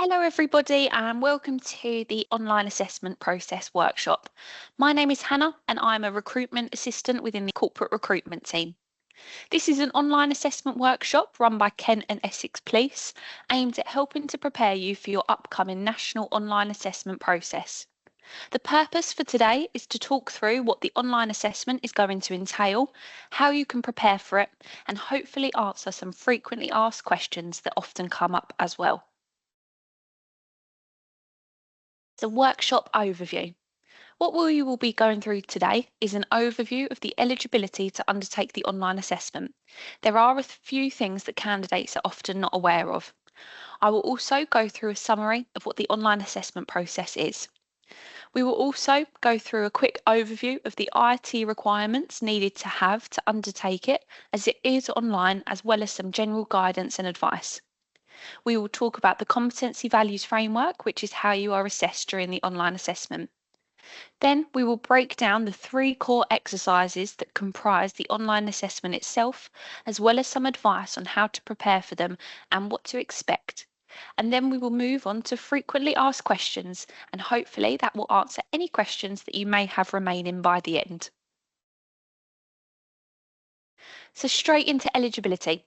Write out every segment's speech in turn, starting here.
Hello, everybody, and welcome to the online assessment process workshop. My name is Hannah, and I'm a recruitment assistant within the corporate recruitment team. This is an online assessment workshop run by Kent and Essex Police, aimed at helping to prepare you for your upcoming national online assessment process. The purpose for today is to talk through what the online assessment is going to entail, how you can prepare for it, and hopefully answer some frequently asked questions that often come up as well. The workshop overview. What we will be going through today is an overview of the eligibility to undertake the online assessment. There are a few things that candidates are often not aware of. I will also go through a summary of what the online assessment process is. We will also go through a quick overview of the IT requirements needed to have to undertake it, as it is online, as well as some general guidance and advice. We will talk about the competency values framework, which is how you are assessed during the online assessment. Then we will break down the 3 core exercises that comprise the online assessment itself, as well as some advice on how to prepare for them and what to expect. And then we will move on to frequently asked questions, and hopefully that will answer any questions that you may have remaining by the end. So straight into eligibility.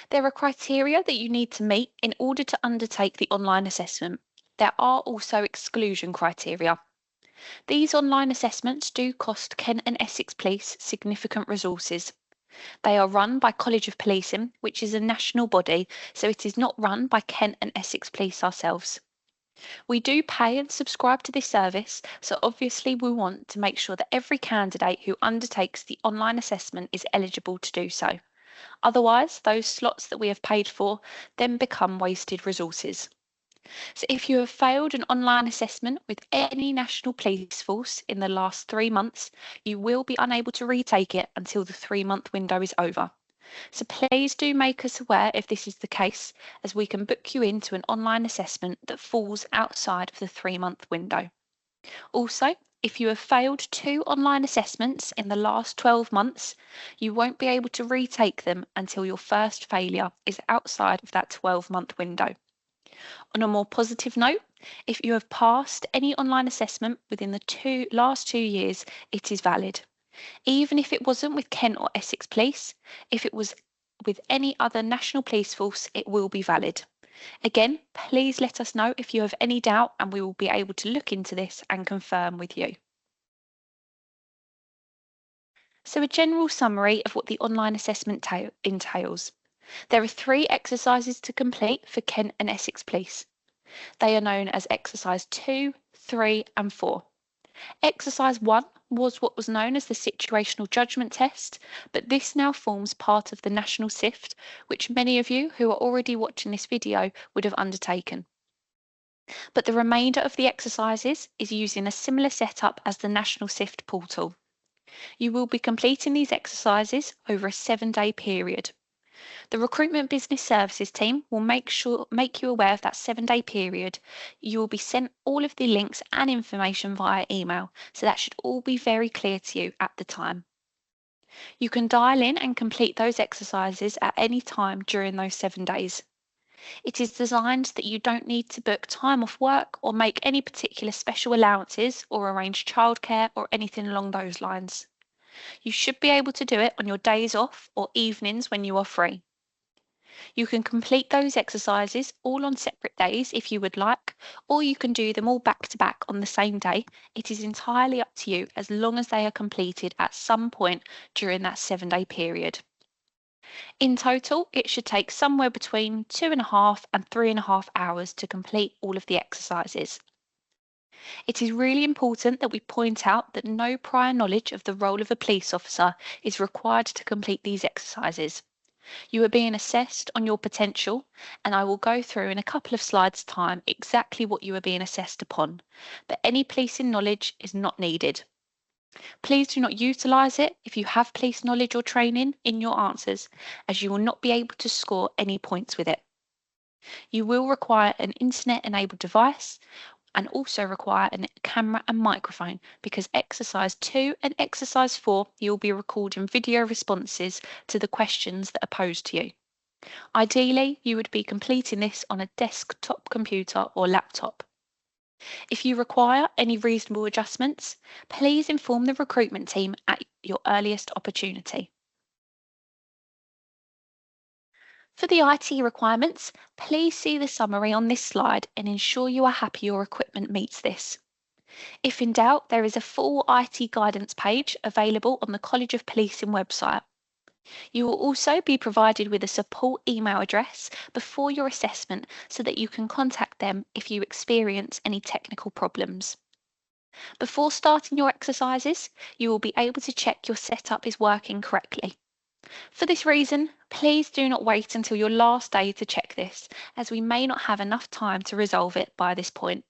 There are criteria that you need to meet in order to undertake the online assessment. There are also exclusion criteria. These online assessments do cost Kent and Essex Police significant resources. They are run by College of Policing, which is a national body, so it is not run by Kent and Essex Police ourselves. We do pay and subscribe to this service, so obviously we want to make sure that every candidate who undertakes the online assessment is eligible to do so. Otherwise, those slots that we have paid for then become wasted resources. So if you have failed an online assessment with any national police force in the last 3 months, you will be unable to retake it until the 3-month window is over. So please do make us aware if this is the case, as we can book you into an online assessment that falls outside of the 3-month window. Also, if you have failed 2 online assessments in the last 12 months, you won't be able to retake them until your first failure is outside of that 12-month window. On a more positive note, if you have passed any online assessment within the last 2 years, it is valid. Even if it wasn't with Kent or Essex Police, if it was with any other national police force, it will be valid. Again, please let us know if you have any doubt, and we will be able to look into this and confirm with you. So a general summary of what the online assessment entails. There are 3 exercises to complete for Kent and Essex Police. They are known as exercise 2, 3 and 4. Exercise 1 was what was known as the situational judgment test, but this now forms part of the national SIFT, which many of you who are already watching this video would have undertaken. But the remainder of the exercises is using a similar setup as the national SIFT portal. You will be completing these exercises over a 7-day period. The Recruitment Business Services team will make you aware of that 7-day period. You will be sent all of the links and information via email, so that should all be very clear to you at the time. You can dial in and complete those exercises at any time during those 7 days. It is designed that you don't need to book time off work or make any particular special allowances or arrange childcare or anything along those lines. You should be able to do it on your days off or evenings when you are free. You can complete those exercises all on separate days if you would like, or you can do them all back to back on the same day. It is entirely up to you, as long as they are completed at some point during that 7-day period. In total, it should take somewhere between 2.5 and 3.5 hours to complete all of the exercises. It is really important that we point out that no prior knowledge of the role of a police officer is required to complete these exercises. You are being assessed on your potential, and I will go through in a couple of slides' time exactly what you are being assessed upon, but any policing knowledge is not needed. Please do not utilise it if you have police knowledge or training in your answers, as you will not be able to score any points with it. You will require an internet-enabled device and also require a camera and microphone, because exercise 2 and exercise 4 you'll be recording video responses to the questions that are posed to you. Ideally, you would be completing this on a desktop computer or laptop. If you require any reasonable adjustments, please inform the recruitment team at your earliest opportunity. For the IT requirements, please see the summary on this slide and ensure you are happy your equipment meets this. If in doubt, there is a full IT guidance page available on the College of Policing website. You will also be provided with a support email address before your assessment so that you can contact them if you experience any technical problems. Before starting your exercises, you will be able to check your setup is working correctly. For this reason, please do not wait until your last day to check this, as we may not have enough time to resolve it by this point.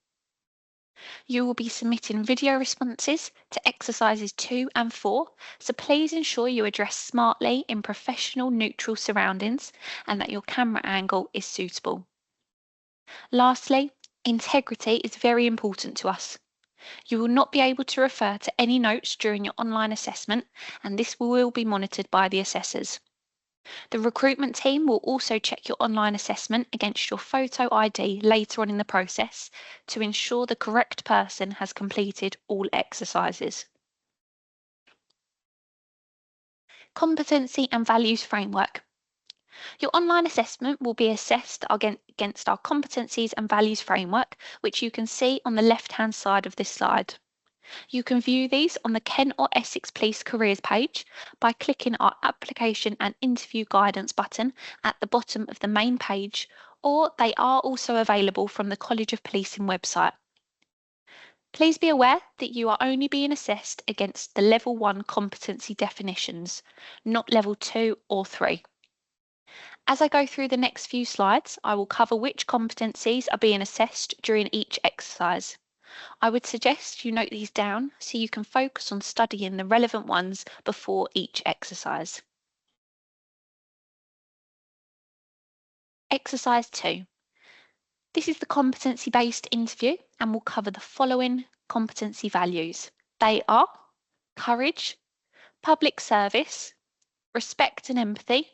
You will be submitting video responses to exercises 2 and 4, so please ensure you address smartly in professional neutral surroundings and that your camera angle is suitable. Lastly, integrity is very important to us. You will not be able to refer to any notes during your online assessment, and this will be monitored by the assessors. The recruitment team will also check your online assessment against your photo ID later on in the process to ensure the correct person has completed all exercises. Competency and values framework. Your online assessment will be assessed against our competencies and values framework, which you can see on the left-hand side of this slide. You can view these on the Kent or Essex Police Careers page by clicking our Application and Interview Guidance button at the bottom of the main page, or they are also available from the College of Policing website. Please be aware that you are only being assessed against the Level 1 competency definitions, not Level 2 or 3. As I go through the next few slides, I will cover which competencies are being assessed during each exercise. I would suggest you note these down so you can focus on studying the relevant ones before each exercise. Exercise 2. This is the competency-based interview and will cover the following competency values. They are courage, public service, respect and empathy,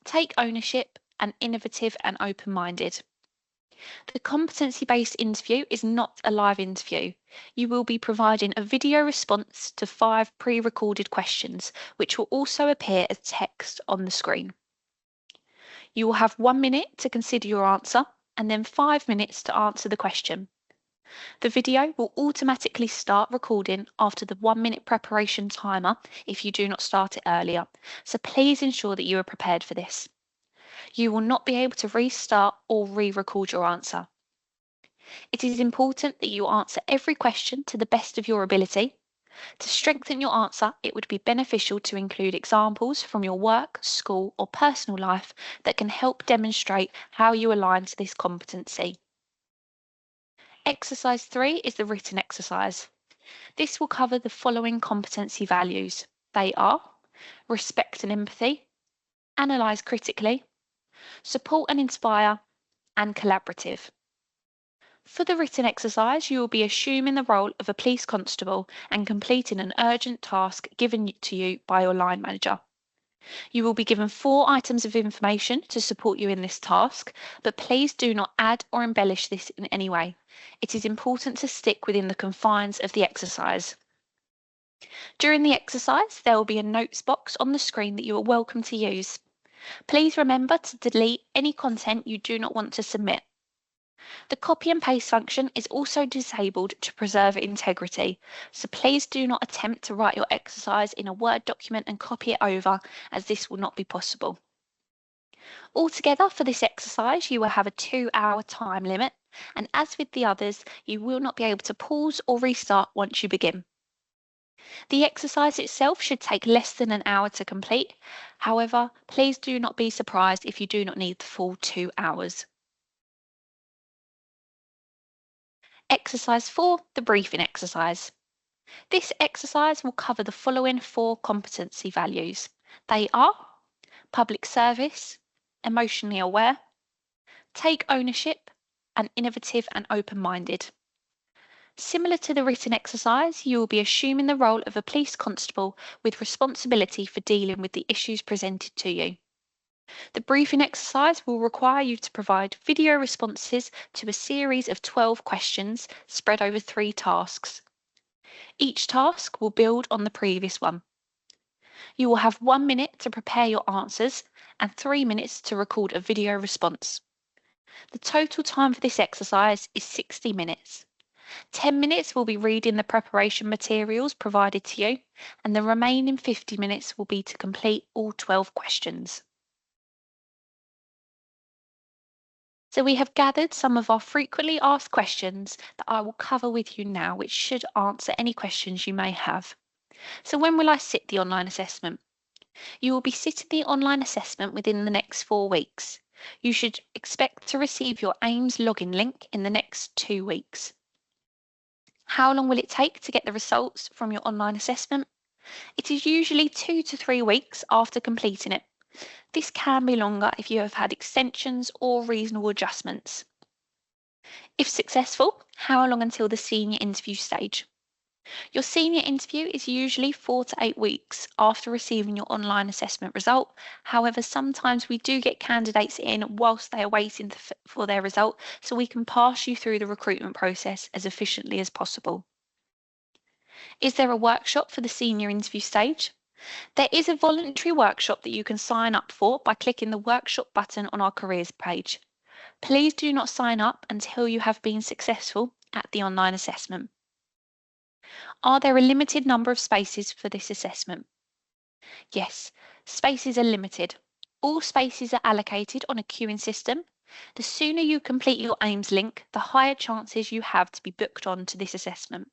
take ownership, and innovative and open-minded. The competency-based interview is not a live interview. You will be providing a video response to 5 pre-recorded questions, which will also appear as text on the screen. You will have 1 minute to consider your answer and then 5 minutes to answer the question. The video will automatically start recording after the 1 minute preparation timer if you do not start it earlier, so please ensure that you are prepared for this. You will not be able to restart or re-record your answer. It is important that you answer every question to the best of your ability. To strengthen your answer, it would be beneficial to include examples from your work, school, or personal life that can help demonstrate how you align to this competency. Exercise 3 is the written exercise. This will cover the following competency values. They are respect and empathy, analyse critically, support and inspire, and collaborative. For the written exercise, you will be assuming the role of a police constable and completing an urgent task given to you by your line manager. You will be given 4 items of information to support you in this task, but please do not add or embellish this in any way. It is important to stick within the confines of the exercise. During the exercise, there will be a notes box on the screen that you are welcome to use. Please remember to delete any content you do not want to submit. The copy and paste function is also disabled to preserve integrity, so please do not attempt to write your exercise in a Word document and copy it over, as this will not be possible. Altogether, for this exercise, you will have a 2-hour time limit, and as with the others, you will not be able to pause or restart once you begin. The exercise itself should take less than an hour to complete. However, please do not be surprised if you do not need the full 2 hours. Exercise 4, the briefing exercise. This exercise will cover the following 4 competency values. They are public service, emotionally aware, take ownership, and innovative and open-minded. Similar to the written exercise, you will be assuming the role of a police constable with responsibility for dealing with the issues presented to you. The briefing exercise will require you to provide video responses to a series of 12 questions spread over 3 tasks. Each task will build on the previous one. You will have 1 minute to prepare your answers and 3 minutes to record a video response. The total time for this exercise is 60 minutes. 10 minutes will be reading the preparation materials provided to you, and the remaining 50 minutes will be to complete all 12 questions. So we have gathered some of our frequently asked questions that I will cover with you now, which should answer any questions you may have. So when will I sit the online assessment? You will be sitting the online assessment within the next 4 weeks. You should expect to receive your AIMS login link in the next 2 weeks. How long will it take to get the results from your online assessment? It is usually 2 to 3 weeks after completing it. This can be longer if you have had extensions or reasonable adjustments. If successful, how long until the senior interview stage? Your senior interview is usually 4 to 8 weeks after receiving your online assessment result. However, sometimes we do get candidates in whilst they are waiting for their result, so we can pass you through the recruitment process as efficiently as possible. Is there a workshop for the senior interview stage? There is a voluntary workshop that you can sign up for by clicking the workshop button on our careers page. Please do not sign up until you have been successful at the online assessment. Are there a limited number of spaces for this assessment? Yes, spaces are limited. All spaces are allocated on a queuing system. The sooner you complete your AIMS link, the higher chances you have to be booked on to this assessment.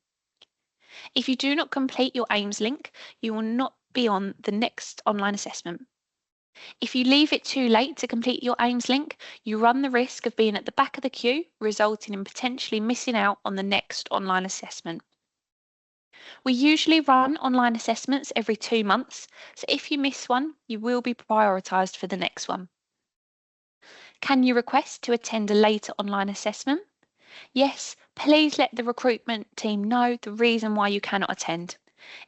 If you do not complete your AIMS link, you will not be on the next online assessment. If you leave it too late to complete your AIMS link, you run the risk of being at the back of the queue, resulting in potentially missing out on the next online assessment. We usually run online assessments every 2 months, so if you miss one, you will be prioritised for the next one. Can you request to attend a later online assessment? Yes, please let the recruitment team know the reason why you cannot attend.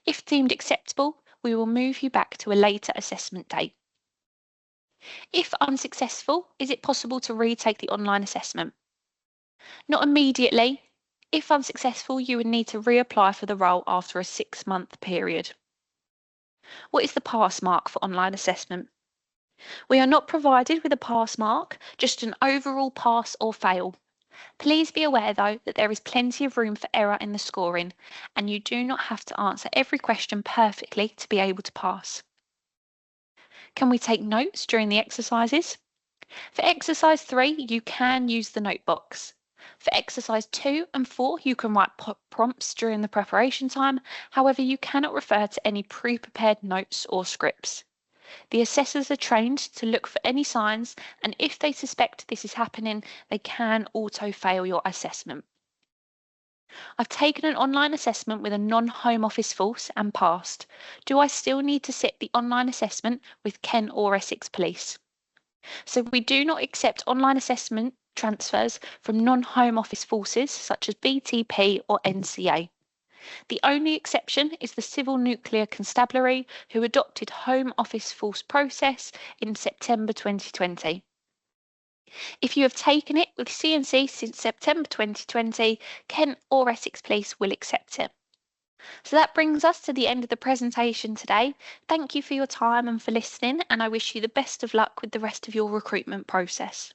If deemed acceptable, we will move you back to a later assessment date. If unsuccessful, is it possible to retake the online assessment? Not immediately. If unsuccessful, you would need to reapply for the role after a 6-month period. What is the pass mark for online assessment? We are not provided with a pass mark, just an overall pass or fail. Please be aware, though, that there is plenty of room for error in the scoring, and you do not have to answer every question perfectly to be able to pass. Can we take notes during the exercises? For exercise 3, you can use the notebox. For exercise 2 and 4, you can write prompts during the preparation time. However, you cannot refer to any pre-prepared notes or scripts. The assessors are trained to look for any signs, and if they suspect this is happening, they can auto-fail your assessment. I've taken an online assessment with a non-Home Office force and passed. Do I still need to sit the online assessment with Kent or Essex Police? So we do not accept online assessment transfers from non-Home Office forces such as BTP or NCA. The only exception is the Civil Nuclear Constabulary, who adopted Home Office force process in September 2020. If you have taken it with CNC since September 2020, Kent or Essex Police will accept it. So that brings us to the end of the presentation today. Thank you for your time and for listening, and I wish you the best of luck with the rest of your recruitment process.